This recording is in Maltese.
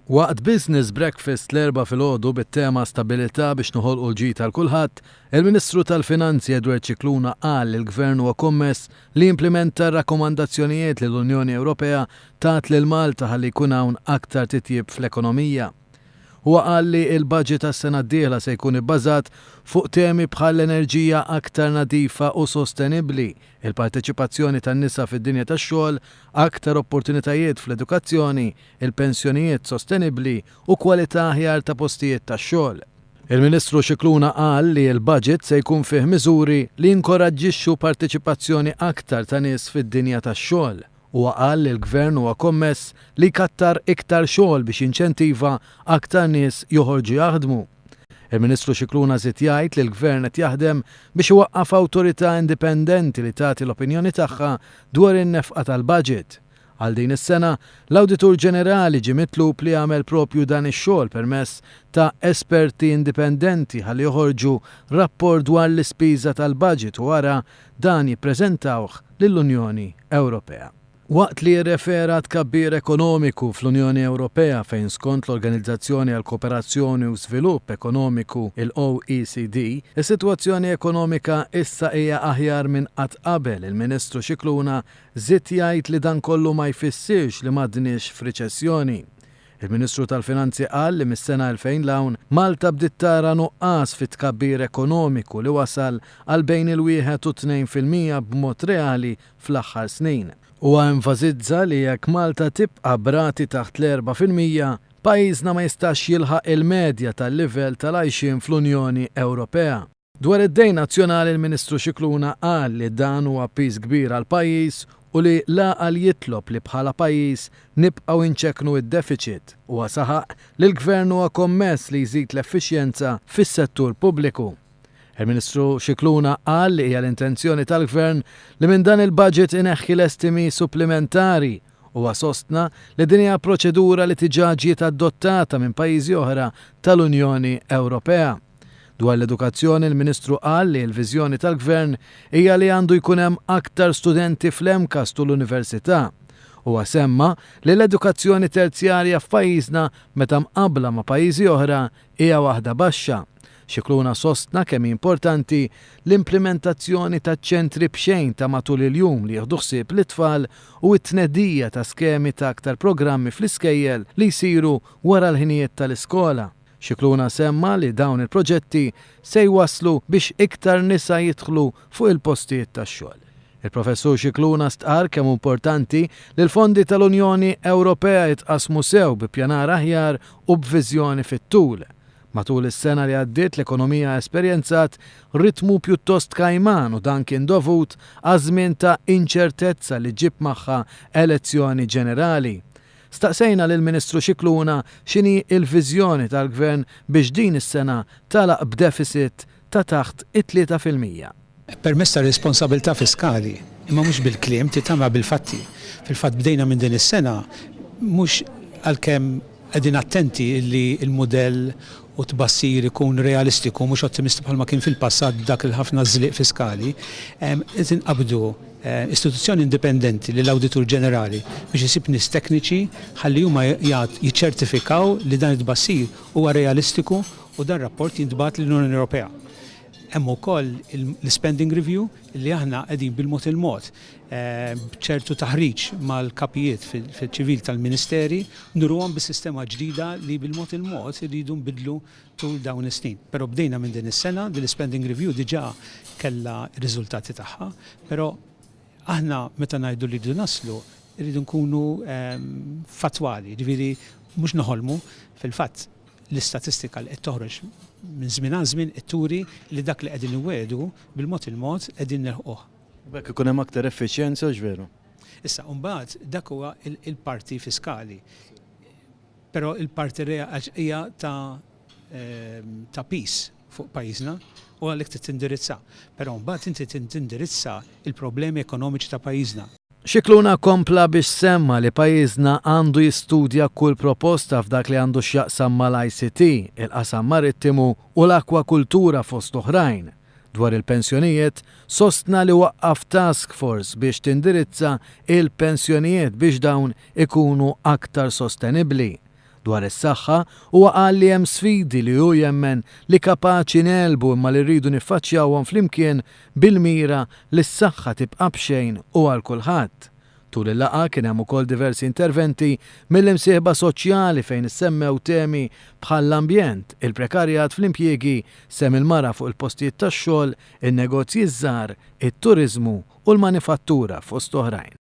Waqt Business Breakfast l-4 filgħodu bit-tema stabilità biex noħolqu l-ġid tal kulħadd, il-Ministru tal-Finanzi Edward Cicluna qal li l-Gvern huwa kommess li jimplementa r-rakkomandazzjonijiet li l-Unjoni Ewropea tat lil Malta ħalli jkun hawn aktar titjib fl-ekonomija. Huwa qal li l-budget tas-sena d-dieħla se jkun ibbażat fuq temi bħal l-enerġija aktar nadifa u sostenibbli, il-parteċipazzjoni tan-nisa fid-dinja tax-xogħol, aktar opportunitajiet fl-edukazzjoni, il-pensjonijiet sostenibbli u kwalità aħjar ta' postijiet tax-xogħol. Il-Ministru Cicluna qal li l-budget se jkun fih miżuri li jinkoraġġixxu parteċipazzjoni aktar ta' nies fid-dinja tax-xogħol. Huwa qal li l-Gvern huwa kommess li jkattar iktar xogħol biex jinċentiva aktar nies joħorġu jaħdmu. Il-Ministru Cicluna żied jgħid li l-Gvern qed jaħdem biex iwaqqaf awtorità indipendenti li tagħti l-opinjoni tagħha dwar in-nefqa tal-budget. Għal din is-sena, l-Awditur Ġenerali ġie mitlub li jagħmel propju dan ix-xogħol permezz ta' esperti indipendenti ħalli joħorġu rapport dwar l-ispiża tal-budget u wara dan jippreżentawh lill-Unjoni Ewropea. Waqt li jirrefera tkabbir ekonomiku fl-Unjoni Ewropea fejn skont l-Organizzazzjoni għal Kooperazzjoni u Żvilupp Ekonomiku il-OECD, is-sitwazzjoni ekonomika issa hija aħjar minn qatt qabel. Il-Ministru Cicluna żied jgħid li dan kollu ma jfissirx li m'għadniex f'riċessjoni. Il-Ministru tal-Finanzi qal li mis-sena 2000 l-hawn Malta bdiet tara nuqqas fit-tkabbir ekonomiku li wasal għal bejn il-1 u 2% b'mod reali fl-aħħar snin. Huwa enfasizza li jekk Malta tibqa' brati taħt l-4%, pajjiżna ma jistax jilħaq il-medja tal-livell tal-għajxin fl-Unjoni Ewropea. Dwar id-dejn nazzjonali il-Ministru Cicluna qal li dan huwa piż kbir għal pajjiż u li laqal jitlob li bħala pajjiż nibqgħu inċekknu id-deficit. Huwa saħaq li l-Gvern huwa kommess li jżid l-effiċjenza fis-settur pubbliku. Il-Ministru Cicluna qal li hija l-intenzjoni tal-Gvern li minn dan il-budget ineħħi l-estimi supplementari u sostna li din hija proċedura li diġà ġiet adottata minn pajjiżi oħra tal-Unjoni Ewropea. Dwar l-edukazzjoni il-Ministru qal li l-viżjoni tal-Gvern hija li għandu jkun hemm aktar studenti fl-EMCAS u l-Università. Huwa semma li l-edukazzjoni terzjarja f'pajjiżna meta mqabbla ma' pajjiżi oħra hija waħda baxxa. Cicluna sostna kemm importanti l-implementazzjoni ta' ċentri b'xejn ta' matul il-jum li jieħdu ħsieb l-itfal u t-tnedija ta' skemi ta' aktar programmi fl-iskejjel li jsiru wara l-ħinijiet tal-iskola. Cicluna semma li dawn il-proġetti se jwasslu biex iktar nisa jidħlu fuq il-postijiet tax-xogħol. Il-Professur Cicluna stqar kemm importanti li l-fondi tal-Unjoni Ewropea jitqasmu sew bi pjanar aħjar u b'viżjoni fit-tul. Matul is-sena li għaddiet l-ekonomija esperjenzat ritmu pjuttost kajman u dan kien dovut għaż-żmien ta' inċertezza li ġib magħha elezzjoni ġenerali. Staqsejna lill-Ministru Cicluna x'inhi l-viżjoni tal-Gvern biex din is-sena tagħlaq b'deficit ta' taħt 3%. Permezz ta' responsabilità fiskali, imma mhux bil-kliem titama bil-fatti. Fil-fatt bdejna minn din is-sena mhux għalkemm qegħdin attenti li l-mudell u tbassir ikun realistiku mhux ottimisti bħalma kien fil-passat dak il-ħafna żliq fiskali, qed inqabdu istituzzjoni indipendenti lill awditur ġenerali biex isib nies tekniċi ħalli huma jiċċertifikaw li dan it-tbassir huwa realistiku u dan rapport jintbagħat lill-Unjoni Ewropea. Hemm ukoll l-spending review li aħna qegħdin bil-mod il-mod b'ċertu taħriġ mal-kapijiet fil-ċivil tal-Ministeri nurruhom bis-sistema ġdida li bil-mod il-mod iridu nbidlu tul dawn is-snin. Però bdejna minn din is-sena, din l-spending review diġà kellha r-riżultati tagħha, però aħna meta ngħidu li rridu naslu rridu nkunu fatwali, jiġifieri mhux noħolmu fil-fatt l-istatistika li qed toħroġ minn żmien għal żmien itturi li dak li qegħdin iwedu bil-mod il-mod qegħdin nilħquh. Bekk ikun hemm aktar effiċjenza x'veru. Issa mbagħad dak huwa il-parti fiskali. Però il-parti hija ta' peace fuq pajjiżna u għalhekk trid tindirizza. Però mbagħad inti tindirizza il-problemi ekonomiċi ta' pajjiżna. Cicluna kompla biex semma li pajjiżna għandu jistudja kull proposta f'dak li għandu x'jaqsam mal-ICT, il-qasam marittimu u l-akwakultura fost oħrajn. Dwar il-pensjonijiet, sostna li waqqaf task force biex tindirizza il-pensjonijiet biex dawn ikunu aktar sostenibbli. dwar is-saħħa huwa qal li hemm sfidi li hu jemmen li kapaċi nelbu imma li rridu niffaċċjawhom flimkien bil-mira li s-saħħa tibqa' b'xejn u għal kulħadd. Tul il-laqgħa kien hemm ukoll diversi interventi mill-imsieħba soċjali fejn issemmew temi bħal l-ambjent, il-prekarjat fl-impjiegi, sem il-mara fuq il-postijiet tax-xogħol, in-negozji żgħar, it-turiżmu u l-manifattura fost oħrajn.